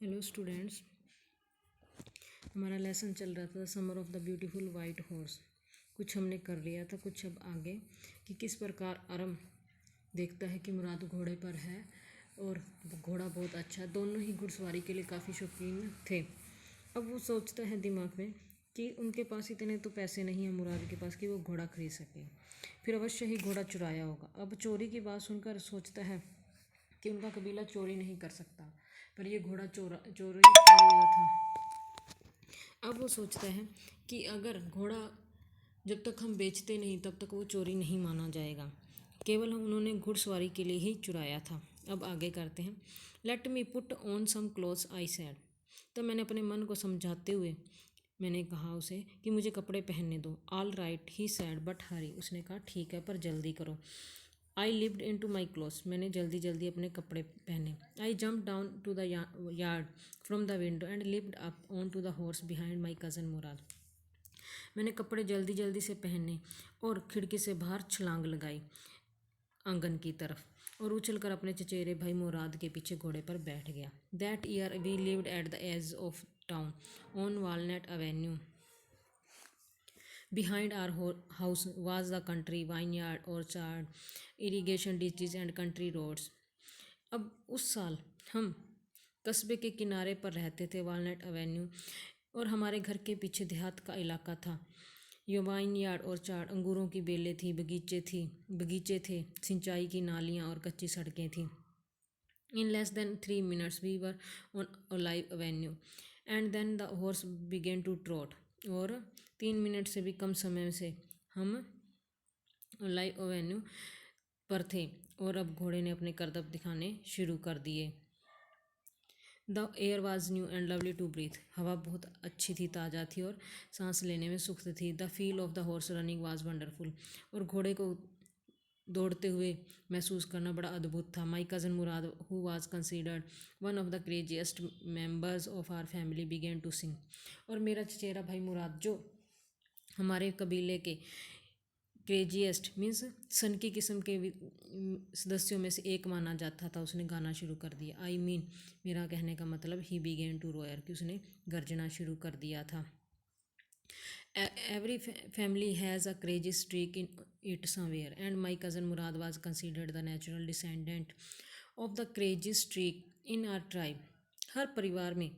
Hello students, हमारा lesson चल रहा था summer of the beautiful white horse. कुछ हमने कर लिया था, कुछ अब आगे कि किस प्रकार अरम देखता है कि मुराद घोड़े पर है और घोड़ा बहुत अच्छा। दोनों ही घुड़सवारी के लिए काफ़ी शौकीन थे। अब वो सोचता है दिमाग में कि उनके पास इतने तो पैसे नहीं हैं मुराद के पास कि वो घोड़ा खरीद सके। फिर अवश्य ही घोड़ा चुराया होगा। अब चोरी की बात सुनकर सोचता है कि उनका कबीला चोरी नहीं कर सकता, पर ये घोड़ा चोरी किया हुआ था। अब वो सोचता है कि अगर घोड़ा जब तक हम बेचते नहीं तब तक वो चोरी नहीं माना जाएगा। केवल हम उन्होंने घुड़सवारी के लिए ही चुराया था। अब आगे करते हैं। Let me put on some clothes I said. तो मैंने अपने मन को समझाते हुए मैंने कहा उसे कि मुझे कपड़े पहनने दो। All right he said but hurry. उसने कहा ठीक है पर जल्दी करो। I leaped into my clothes. मैंने जल्दी जल्दी अपने कपड़े पहने। I jump down to the yard from the window and leaped up onto the horse behind my cousin Murad. मैंने कपड़े जल्दी जल्दी से पहने और खिड़की से बाहर छलांग लगाई आंगन की तरफ और उछलकर अपने चचेरे भाई मुराद के पीछे घोड़े पर बैठ गया। That year we lived at the edge of town on Walnut Avenue. Behind our house was the country vineyard, orchard, irrigation ditches and country roads. अब उस साल हम कस्बे के किनारे पर रहते थे, वालनट एवेन्यू, और हमारे घर के पीछे देहात का इलाका था। यो वाइन यार्ड और चार अंगूरों की बेलें थी, बगीचे थे, सिंचाई की नालियाँ और कच्ची सड़कें थीं। In less than 3 minutes, we were on Olive Avenue, and then the horse began to trot. और 3 मिनट से भी कम समय से हम ओलाइव एवेन्यू पर थे और अब घोड़े ने अपने करतब दिखाने शुरू कर दिए। The air was new and lovely to breathe. हवा बहुत अच्छी थी, ताज़ा थी और सांस लेने में सुख थी। The feel of the horse running was wonderful. और घोड़े को दौड़ते हुए महसूस करना बड़ा अद्भुत था। My cousin Mourad who was considered one of the craziest members of our family began to sing. और मेरा चचेरा भाई मुराद जो हमारे कबीले के क्रेजिएस्ट मीन्स सनकी किस्म के सदस्यों में से एक माना जाता था, उसने गाना शुरू कर दिया। आई मीन मेरा कहने का मतलब ही बिगेन टू रोयर कि उसने गर्जना शुरू कर दिया था। Every family has a crazy streak in it somewhere, and my cousin Murad was considered the natural descendant of the crazy streak in our tribe. हर परिवार में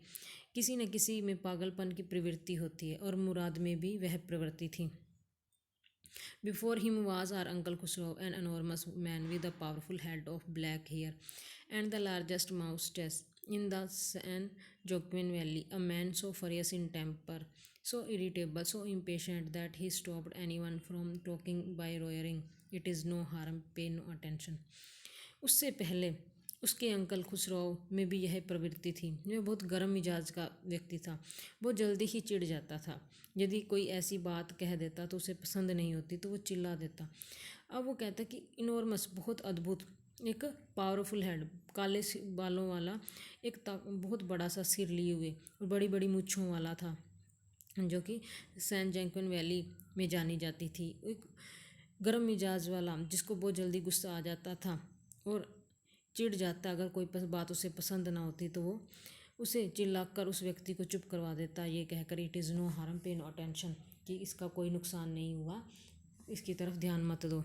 किसी न किसी में पागलपन की प्रवृत्ति होती है और मुराद में भी वह प्रवृत्ति थी। Before him was our uncle Khusro, an enormous man with a powerful head of black hair and the largest moustache in the San Joaquin Valley, a man so furious in temper, so irritable, so impatient that he stopped anyone from talking by roaring, "It is no harm, pay no attention." उससे पहले उसके uncle Khusro में भी यह प्रवृत्ति थी। वह बहुत गर्म मिजाज का व्यक्ति था। वो जल्दी ही चिढ़ जाता था। यदि कोई ऐसी बात कह देता तो उसे पसंद नहीं होती तो वो चिल्ला देता। अब वो कहता कि इनॉर्मस बहुत अद्भुत, एक पावरफुल हेड, काले बालों वाला, एक बहुत बड़ा सा सिर लिए हुए और बड़ी बड़ी मूँछों वाला था, जो कि सैन जैंक्विन वैली में जानी जाती थी। एक गर्म मिजाज वाला जिसको बहुत जल्दी गुस्सा आ जाता था और चिढ़ जाता। अगर कोई बात उसे पसंद ना होती तो वो उसे चिल्लाकर उस व्यक्ति को चुप करवा देता, ये कहकर it is no harm, pay no attention, कि इसका कोई नुकसान नहीं हुआ, इसकी तरफ ध्यान मत दो।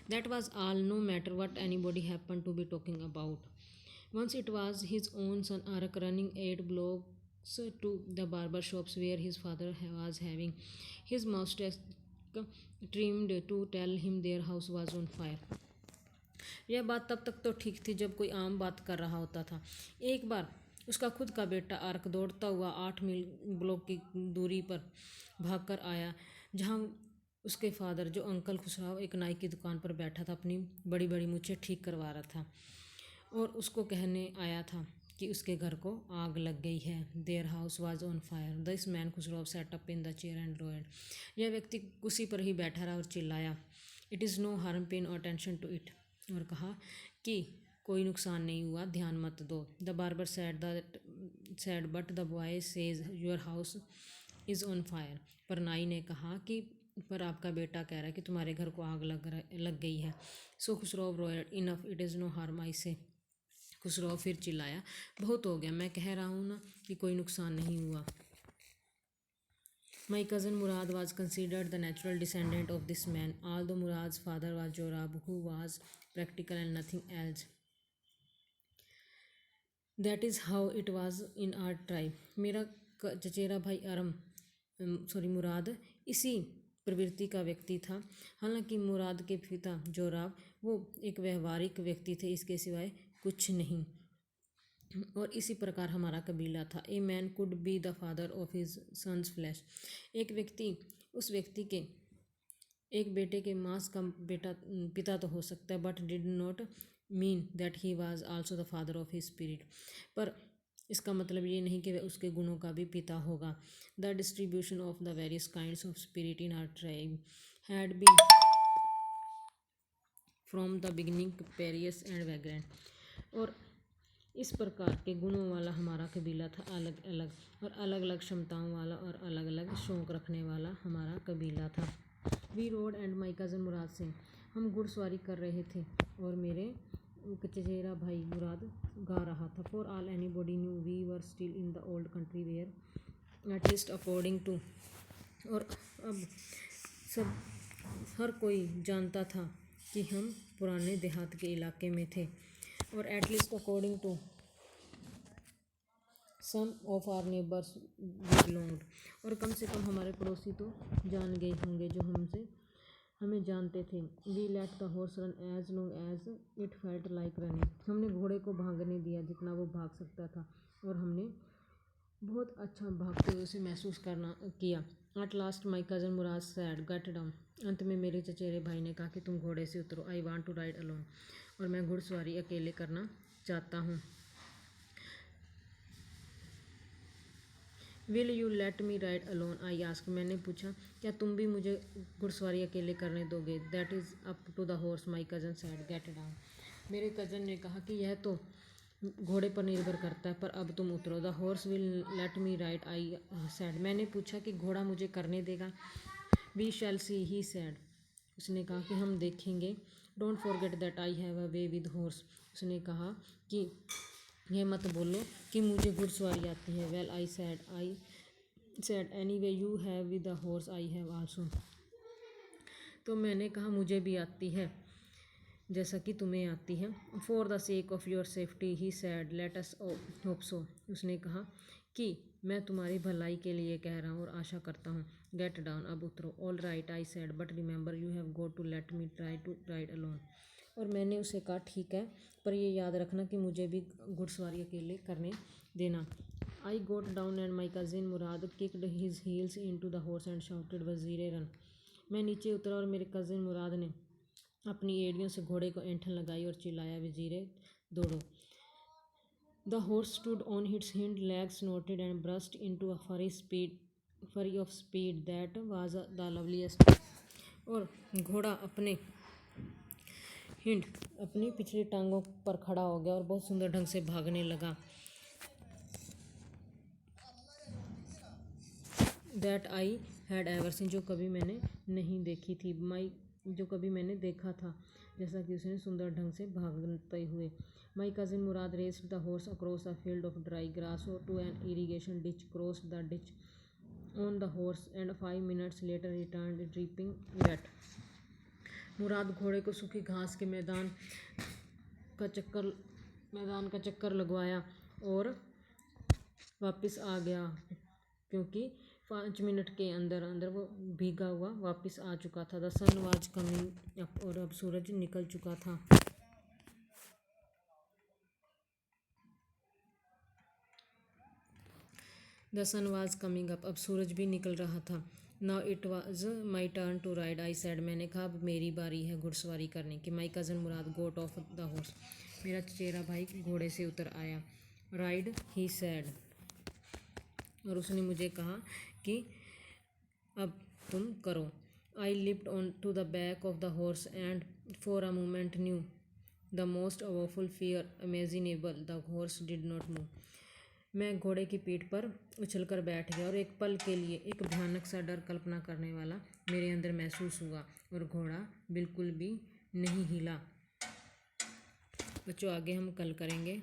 That was all, no matter what anybody happen to be talking about. Once it was his own son Arak running 8 blocks to the barber shops where his father was having his mustache trimmed to tell him their house was on fire. यह बात तब तक तो ठीक थी जब कोई आम बात कर रहा होता था। एक बार उसका खुद का बेटा आर्क दौड़ता हुआ 8 मील ब्लॉक की दूरी पर भागकर आया, जहाँ उसके फादर जो अंकल खुशराव एक नाई की दुकान पर बैठा था, अपनी बड़ी बड़ी मूछें ठीक करवा रहा था और उसको कहने आया था कि उसके घर को आग लग गई है। Their house was on fire. This man Khosrove sat up in the chair and roared. यह व्यक्ति कुर्सी पर ही बैठा रहा और चिल्लाया, it is no harm, pay no attention to it, और कहा कि कोई नुकसान नहीं हुआ, ध्यान मत दो। The barber sad but the boy says your house is on fire. पर नाई ने कहा कि पर आपका बेटा कह रहा है कि तुम्हारे घर को आग लग गई है। So Khosrove roared, enough, it is no harm I say. Khosrove फिर चिल्लाया, बहुत हो गया, मैं कह रहा हूँ ना कि कोई नुकसान नहीं हुआ। My cousin Murad was considered the natural descendant of this man, although Murad's father was Jorab, who was practical and nothing else. That is how it was in our tribe. मेरा चचेरा भाई मुराद इसी प्रवृत्ति का व्यक्ति था। हालांकि मुराद के पिता जोराब वो एक व्यवहारिक व्यक्ति थे, इसके सिवाय कुछ नहीं। और इसी प्रकार हमारा कबीला था। A man could be the father of his sons flesh. एक व्यक्ति उस व्यक्ति के एक बेटे के मांस का पिता तो हो सकता है, but did not mean that he was also the father of his spirit. पर इसका मतलब ये नहीं कि वह उसके गुणों का भी पिता होगा। The distribution of the various kinds of spirit in our tribe had been from the beginning capricious and vagrant. और इस प्रकार के गुणों वाला हमारा कबीला था, अलग अलग और अलग अलग क्षमताओं वाला और अलग अलग शौक रखने वाला हमारा कबीला था। We rode and my cousin Murad Singh. हम घुड़सवारी कर रहे थे और मेरे चचेरा भाई मुराद गा रहा था। For all anybody knew we were still in the old country where at least according to. और अब सब हर कोई जानता था कि हम पुराने देहात के इलाके में थे। और at least according to some of our neighbours belonged. और कम से कम हमारे पड़ोसी तो जान गए होंगे जो हमें जानते थे। We let the horse run as long as it felt like running. हमने घोड़े को भागने दिया जितना वो भाग सकता था, और हमने बहुत अच्छा भागते हुए उसे महसूस करना किया। At last my cousin Murad sad get down. अंत में मेरे चचेरे भाई ने कहा कि तुम घोड़े से उतरो। I want to ride alone. और मैं घुड़सवारी अकेले करना चाहता हूँ। Will you let me ride alone I ask. मैंने पूछा, क्या तुम भी मुझे घुड़सवारी अकेले करने दोगे? That is up to the horse my cousin said get down. मेरे कज़न ने कहा कि यह तो घोड़े पर निर्भर करता है, पर अब तुम उतरो। The horse will let me ride I said. मैंने पूछा कि घोड़ा मुझे करने देगा? We shall see he said. उसने कहा कि हम देखेंगे। Don't forget that I have a way with horse. उसने कहा कि यह मत बोलो कि मुझे घुड़सवारी आती है। Well I sad any way you have with the horse I have also. तो मैंने कहा मुझे भी आती है जैसा कि तुम्हें आती है। For the sake of your safety he sad let us hope so. उसने कहा कि मैं तुम्हारी भलाई के लिए कह रहा हूँ और आशा करता हूँ। गेट डाउन, अब उतरो। All right I said but remember you have got to let me try to ride alone. और मैंने उसे कहा ठीक है, पर ये याद रखना कि मुझे भी घुड़सवारी अकेले करने देना। I got down and my cousin Murad kicked his heels into the horse and shouted Vazire run. मैं नीचे उतरा और मेरे कज़िन मुराद ने अपनी एड़ियों से घोड़े को ऐंठन लगाई और चिल्लाया, वज़ीरे दौड़ो। The horse stood on its hind legs, snorted and burst into a fury of speed that was the loveliest. और घोड़ा अपनी पिछली टांगों पर खड़ा हो गया और बहुत सुंदर ढंग से भागने लगा। That I had ever seen, जो कभी मैंने नहीं देखी थी। जो कभी मैंने देखा था, जैसा कि उसने सुंदर ढंग से भागते हुए। My cousin Murad raced the horse across a field of dry grass to an irrigation ditch, crossed the ditch on the horse and 5 minutes later returned dripping wet. Murad घोड़े को सूखी घास के मैदान का चक्कर लगवाया और वापस आ गया, क्योंकि 5 मिनट के अंदर अंदर वो भीगा हुआ वापस आ चुका था। The sun was coming up. और अब सूरज निकल चुका था। The sun was coming up. अब सूरज भी निकल रहा था। Now it was my turn to ride I said. मैंने कहा अब मेरी बारी है घुड़सवारी करने की। My cousin Mourad got off the horse. मेरा चचेरा भाई घोड़े से उतर आया। Ride he said. और उसने मुझे कहा कि अब तुम करो। आई lift onto the back of the horse and for a moment knew the most awful fear imaginable. The horse did not move. मैं घोड़े की पीठ पर उछलकर बैठ गया और एक पल के लिए एक भयानक सा डर कल्पना करने वाला मेरे अंदर महसूस हुआ, और घोड़ा बिल्कुल भी नहीं हिला। बच्चों आगे हम कल करेंगे।